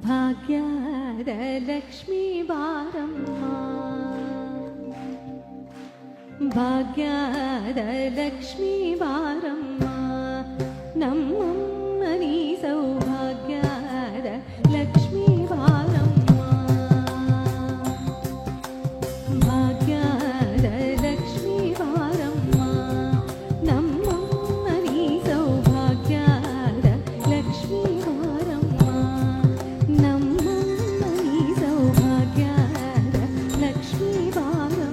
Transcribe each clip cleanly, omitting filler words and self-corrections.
ಭಾಗ್ಯದ ಲಕ್ಷ್ಮೀ ಬಾರಮ್ಮ, ಭಾಗ್ಯದ ಲಕ್ಷ್ಮೀ ಬಾರಮ್ಮ, ನಮ್ಮಮ್ಮ ನೀ ಸೌಭಾಗ್ಯದ ಲಕ್ಷ್ಮೀ ಬಾರಮ್ಮ, ಭಾಗ್ಯದ ಲಕ್ಷ್ಮೀ ಬಾರಮ್ಮ, ನಮ್ಮಮ್ಮ ನೀ ಸೌಭಾಗ್ಯದ ಲಕ್ಷ್ಮೀ ಬಾರಮ್ಮ, ನಮ್ಮಮ್ಮ ನೀ ಸೌಭಾಗ್ಯದ ಲಕ್ಷ್ಮೀ ಬಾರಮ್ಮ.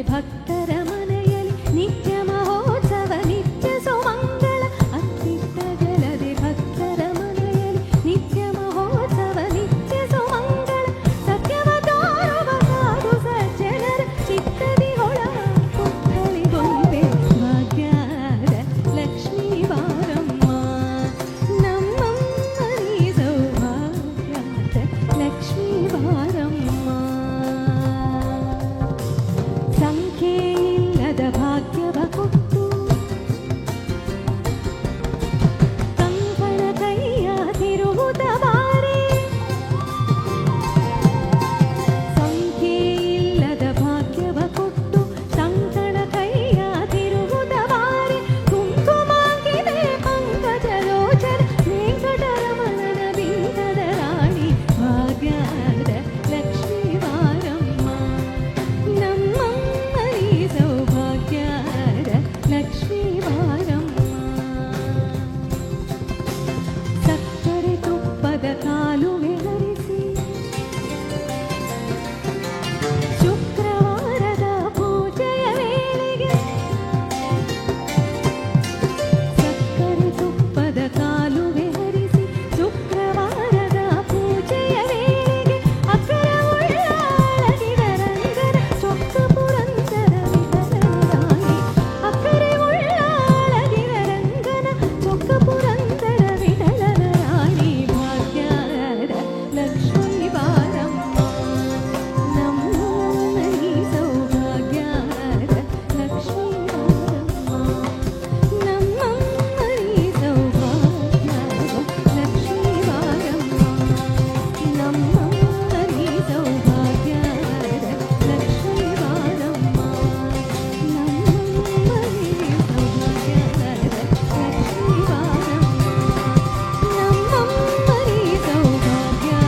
ಭಕ್ತರ ಮನೆಯಲ್ಲಿ ನಿತ್ಯ ಮಹೋತ್ಸವ ನಿತ್ಯ ಸುಮಂಗಳ, ಅತ್ತಿತ್ತಗಲದೆ ಭಕ್ತರ ಮನೆಯಲ್ಲಿ ನಿತ್ಯ ಮಹೋತ್ಸವ ನಿತ್ಯ ಸುಮಂಗಳ, ಸತ್ಯವ ತೋರುವ ಸಾಧು ಸಜ್ಜನರ ಚಿತ್ತದಿ ಹೊಳ ಪುಕ್ಕಳಿಗೊಂಬೆ ಭಾಗ್ಯದ ಲಕ್ಷ್ಮೀ ಬಾರಮ್ಮ, ನಮ್ಮಮ್ಮ ನೀ ಸೌಭಾಗ್ಯದ ಲಕ್ಷ್ಮೀ ಬಾರಮ್ಮ. ಸಂಖ್ಯೆಯಿಲ್ಲದ ಭಾಗ್ಯವ ಕೊಟ್ಟು ಕಂಕಣ ಕೈಯ ತಿರುವುದ ಬಾರೆ, ಸಂಖ್ಯೆಯಿಲ್ಲದ ಭಾಗ್ಯವ ಕೊಟ್ಟು ಕಂಕಣ ಕೈಯ ತಿರುವುದ ಬಾರೆ, ಕುಂಕುಮಾಗಿದೆ ಪಂಕಜ ಲೋಚನ ವೆಂಕಟರಮಣನ ಬೀಗದ ರಾಣಿ ಭಾಗ್ಯದ ಲಕ್ಷ್ಮೀ ಬಾರಮ್ಮ, ನಮ್ಮಮ್ಮ ನೀ ಸೌಭಾಗ್ಯದ ಲಕ್ಷ್ಮೀ ಬಾರಮ್ಮ. ಸಕ್ಕರೆ ತುಪ್ಪದ ಕಾಲುವೆ ಹರಿಸಿ ಶುಕ್ರವಾರದ ಪೂಜೆಯ ವೇಳೆಗೆ, ಸಕ್ಕರೆ ತುಪ್ಪದ ಕಾಲುವೆ ಹರಿಸಿ ಶುಕ್ರವಾರದ ಪೂಜೆಯ ವೇಳೆಗೆ, ಅಕ್ಕರ ಉಳ್ಳಾಳಗಿದ ರಂಗನ ಚೊಕ್ಕ ಪುರಂದರ ವಿಠಲನ ರಾಣಿ, ಅಕ್ಕರೆ ಉಳ್ಳಾಳಗಿದ ರಂಗನ ಚೊಕ್ಕ ಪುರಂದರ ವಿಠಲನ ರಾಣಿ ಭಾಗ್ಯದ ಲಕ್ಷ್ಮೀ ಬಾರಮ್ಮ, ನಮ್ಮಮ್ಮ ನೀ ಸೌಭಾಗ್ಯದ ಲಕ್ಷ್ಮೀ ಬಾರಮ್ಮ, ನಮ್ಮಮ್ಮ ನೀ ಸೌಭಾಗ್ಯದ ಲಕ್ಷ್ಮೀ ಬಾರಮ್ಮ, ನಮ್ಮಮ್ಮ ನೀ ಸೌಭಾಗ್ಯದ ಲಕ್ಷ್ಮೀ ಬಾರಮ್ಮ, ನಮ್ಮಮ್ಮ ನೀ ಸೌಭಾಗ್ಯದ ಲಕ್ಷ್ಮೀ ಬಾರಮ್ಮ, ನಮ್ಮಮ್ಮ ನೀ ಸೌಭಾಗ್ಯದ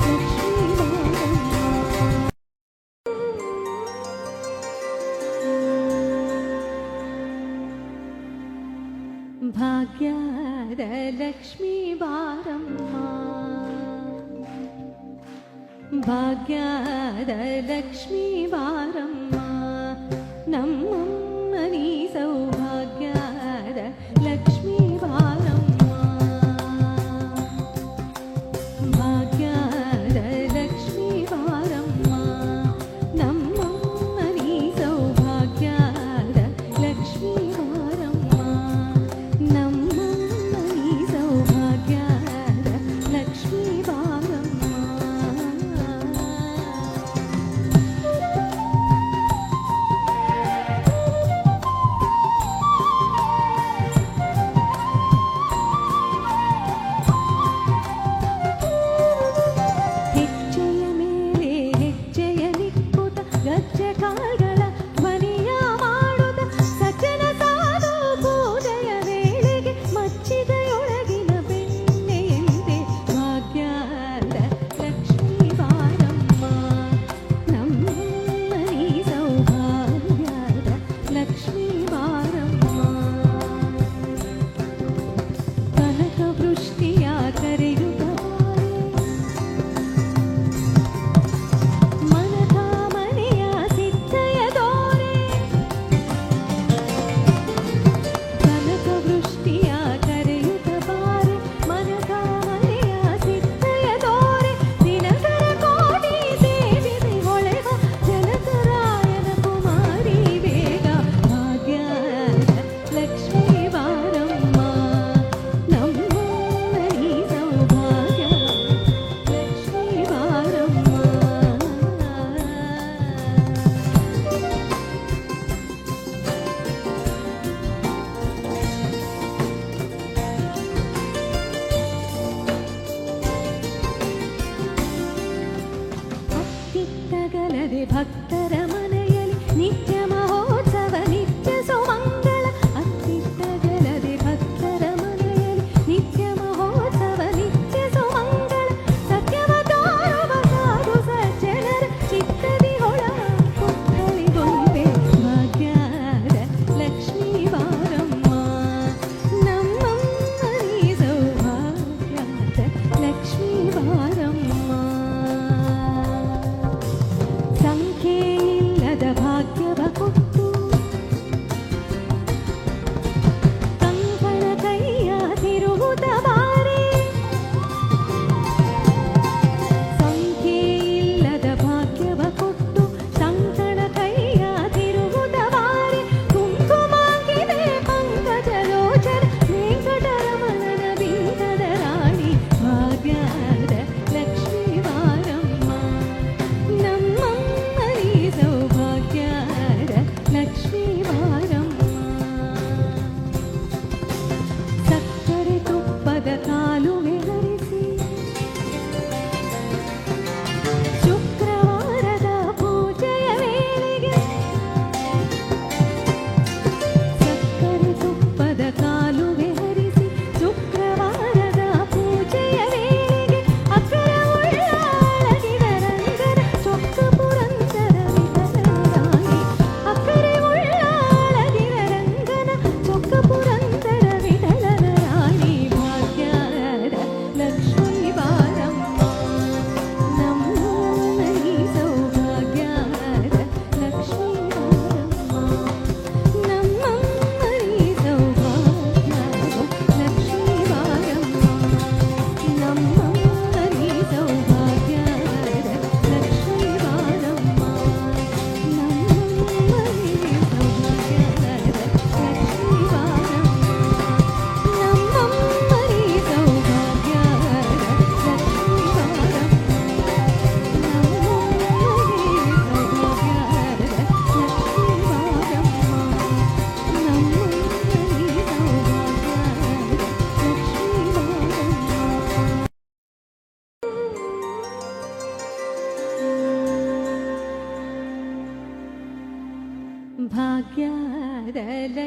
ಲಕ್ಷ್ಮೀ ಭಾಗ್ಯದ ಲಕ್ಷ್ಮೀ ಬಾರಮ್ಮ, ಭಾಗ್ಯದ ಲಕ್ಷ್ಮೀ ಬಾರಮ್ಮ, ನಮ್ಮಮ್ಮ ನೀ ಸೌಭಾಗ್ಯದ ಲಕ್ಷ್ಮೀ ಬಾರಮ್ಮ.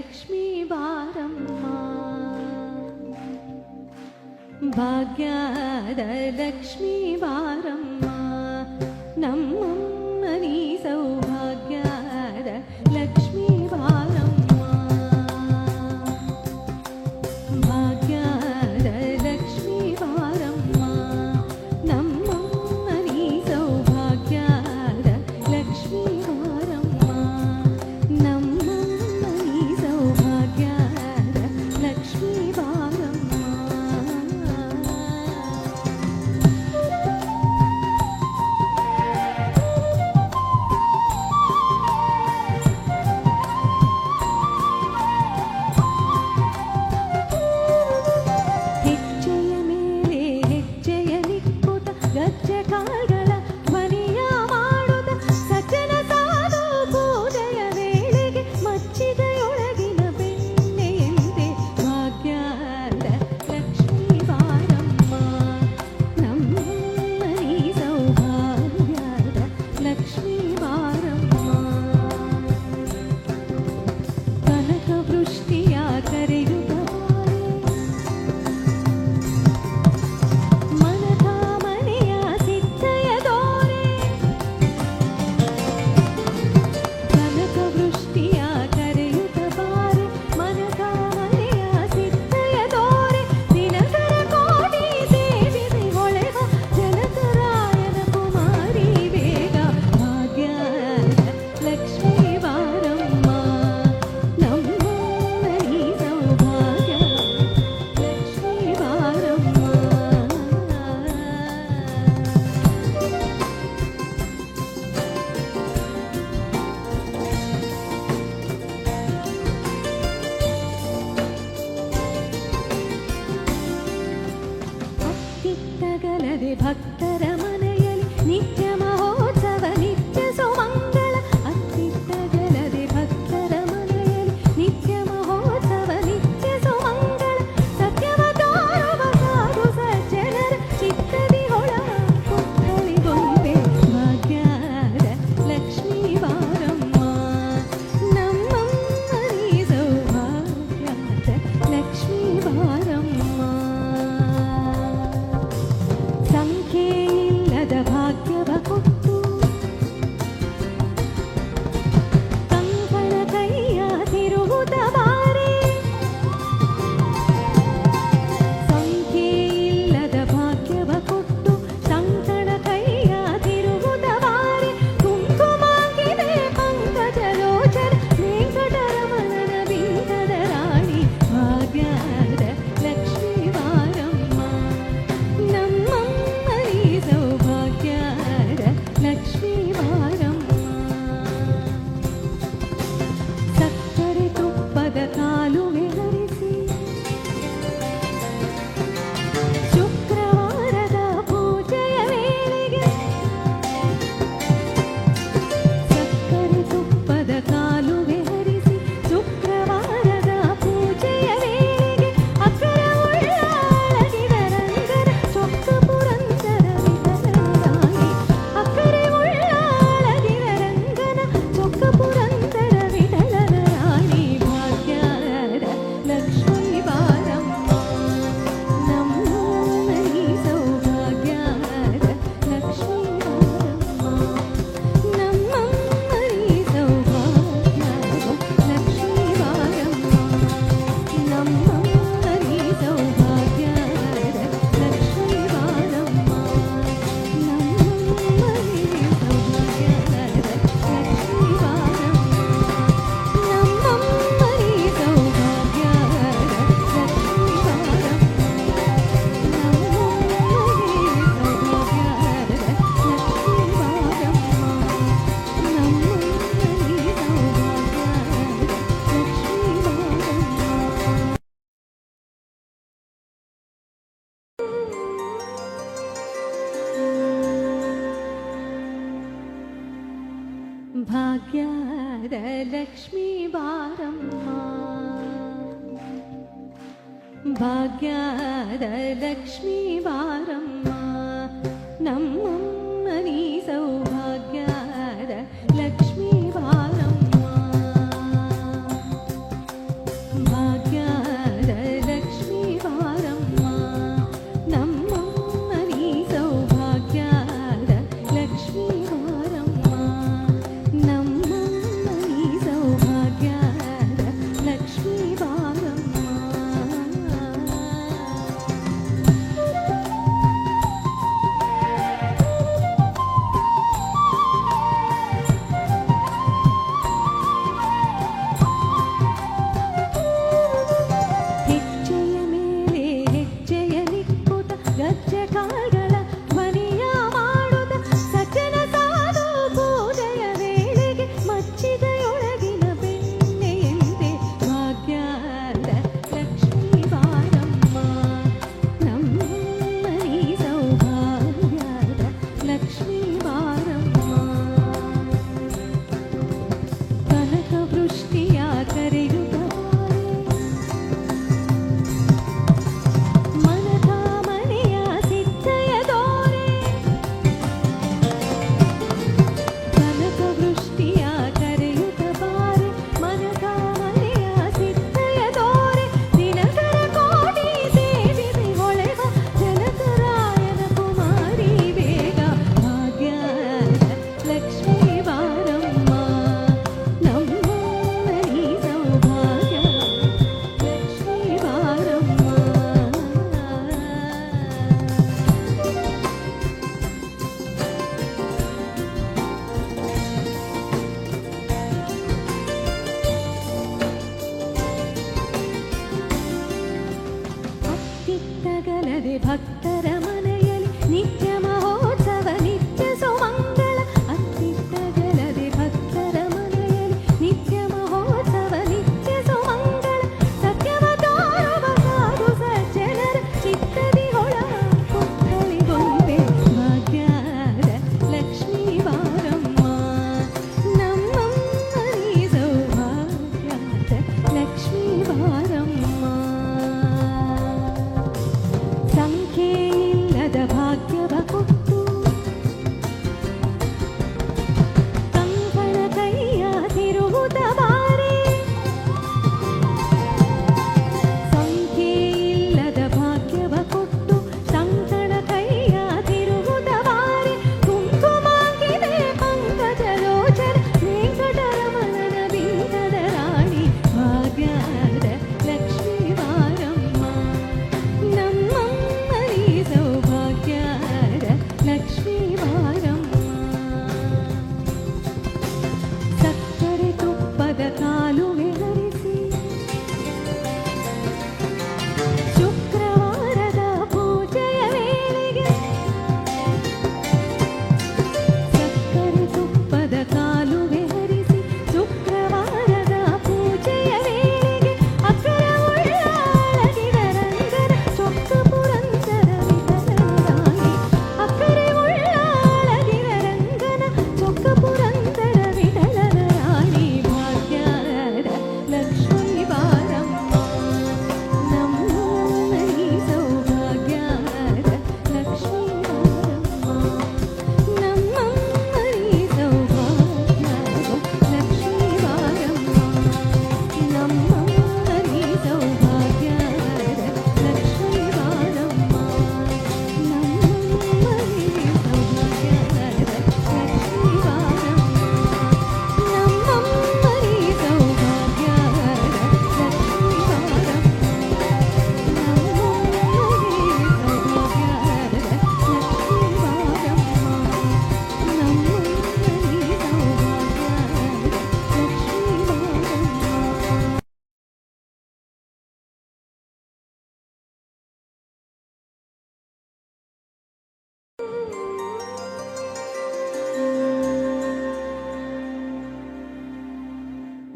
ಲಕ್ಷ್ಮೀ ಬಾರಮ್ಮ ಭಾಗ್ಯದ ಲಕ್ಷ್ಮೀ ಬಾರಮ್ಮ ನಮ್ಮಮ್ಮ ನೀ ಸೌಭಾಗ್ಯದ ಲಕ್ಷ್ಮೀ ಬಾರಮ್ಮ ಭಾಗ್ಯದ ಲಕ್ಷ್ಮೀ ಬಾರಮ್ಮ ನಮ್ಮಮ್ಮ ನೀ ಸೌಭಾಗ್ಯದ ಲಕ್ಷ್ಮೀ ಬಾರಮ್ಮ ನಮ್ಮಮ್ಮ ನೀ ಸೌಭಾಗ್ಯದ ಲಕ್ಷ್ಮೀ ಬಾರಮ್ಮ ಭಕ್ತರ ಮನೆಯಲ್ಲಿ ನಿತ್ಯ ಮಹೋತ್ಸವ ನಿತ್ಯ ಸುಮಂಗಳ ಅತ್ತಿತ್ತಗಲದೆ ಭಕ್ತರ ಮನೆಯಲ್ಲಿ ನಿತ್ಯ ಮಹೋತ್ಸವ ನಿತ್ಯ ಸುಮಂಗಳ ಸತ್ಯವ ತೋರುವ ಸಾಧು ಸಜ್ಜನರ ಚಿತ್ತದಿ ಹೊಳವ ಪುತ್ತಳಿಗೊಂಬೆ ಭಾಗ್ಯದ ಲಕ್ಷ್ಮೀ ಬಾರಮ್ಮ ನಮ್ಮಮ್ಮ ನೀ ಸೌಭಾಗ್ಯದ ಲಕ್ಷ್ಮೀ ಬಾರಮ್ಮ ಸಂಖ್ಯೆಯಿಲ್ಲದ ಭಾಗ್ಯವ ಕೊಟ್ಟು ಕಂಕಣ ಕೈಯ ತಿರುವುದ ಬಾರೆ ಸಂಖ್ಯೆಯಿಲ್ಲದ ಭಾಗ್ಯವ ಕೊಟ್ಟು ಕಂಕಣ ಕೈಯ ತಿರುವುದ ಬಾರೆ ಕುಂಕುಮಾಗಿದೆ ಪಂಕಜಲೋಚನ ವೆಂಕಟರಮಣನ ಬಿಂಕದ ರಾಣಿ ಭಾಗ್ಯದ ಲಕ್ಷ್ಮೀ ಬಾರಮ್ಮ ನಮ್ಮಮ್ಮ ನೀ ಸೌಭಾಗ್ಯದ ಲಕ್ಷ್ಮೀ ಬಾರಮ್ಮ ಸಕ್ಕರೆ ತುಪ್ಪದ ಕಾಲುವೆ ಹರಿಸಿ ಶುಕ್ರವಾರದ ಪೂಜೆಯ ವೇಳೆಗೆ ಸಕ್ಕರೆ ತುಪ್ಪದ ಕಾಲುವೆ ಹರಿಸಿ ಶುಕ್ರವಾರದ ಪೂಜೆಯ ವೇಳೆಗೆ ಅಕ್ಕರ ಉಳ್ಳಾಳಗಿದ ರಂಗನ ಚೊಕ್ಕ ಪುರಂದರ ವಿಠಲರಾಣಿ ಅಕ್ಕರೆ ಉಳ್ಳಾಳಗಿದ ರಂಗನ ಚೊಕ್ಕ ಪುರಂದರ ವಿಠಲನ ರಾಣಿ ಭಾಗ್ಯದ ಲಕ್ಷ್ಮೀ ಬಾರಮ್ಮ ನಮ್ಮಮ್ಮ ನೀ ಸೌಭಾಗ್ಯದ ಲಕ್ಷ್ಮೀ ಬಾರಮ್ಮ ನಮ್ಮಮ್ಮ ನೀ ಸೌಭಾಗ್ಯದ ಲಕ್ಷ್ಮೀ ಬಾರಮ್ಮ ನಮ್ಮಮ್ಮ ನೀ ಸೌಭಾಗ್ಯದ ಲಕ್ಷ್ಮೀ ಬಾರಮ್ಮ ನಮ್ಮಮ್ಮ ನೀ ಸೌಭಾಗ್ಯದ ಲಕ್ಷ್ಮೀ ಬಾರಮ್ಮ ನಮ್ಮಮ್ಮ ನೀ ಸೌಭಾಗ್ಯದ ಲಕ್ಷ್ಮೀ ಭಾಗ್ಯದ ಲಕ್ಷ್ಮೀ ಬಾರಮ್ಮ ಭಾಗ್ಯದ ಲಕ್ಷ್ಮೀ ಬಾರಮ್ಮ ನಮ್ಮಮ್ಮ ನೀ ಸೌಭಾಗ್ಯದ ಲಕ್ಷ್ಮೀ ಬಾರಮ್ಮ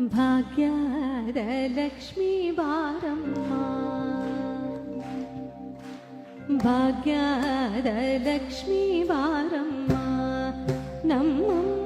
ಭಾಗ್ಯದ ಲಕ್ಷ್ಮೀ ಬಾರಮ್ಮ ಭಾಗ್ಯದ ಲಕ್ಷ್ಮೀ ಬಾರಮ್ಮ ನಮ್ಮಮ್ಮ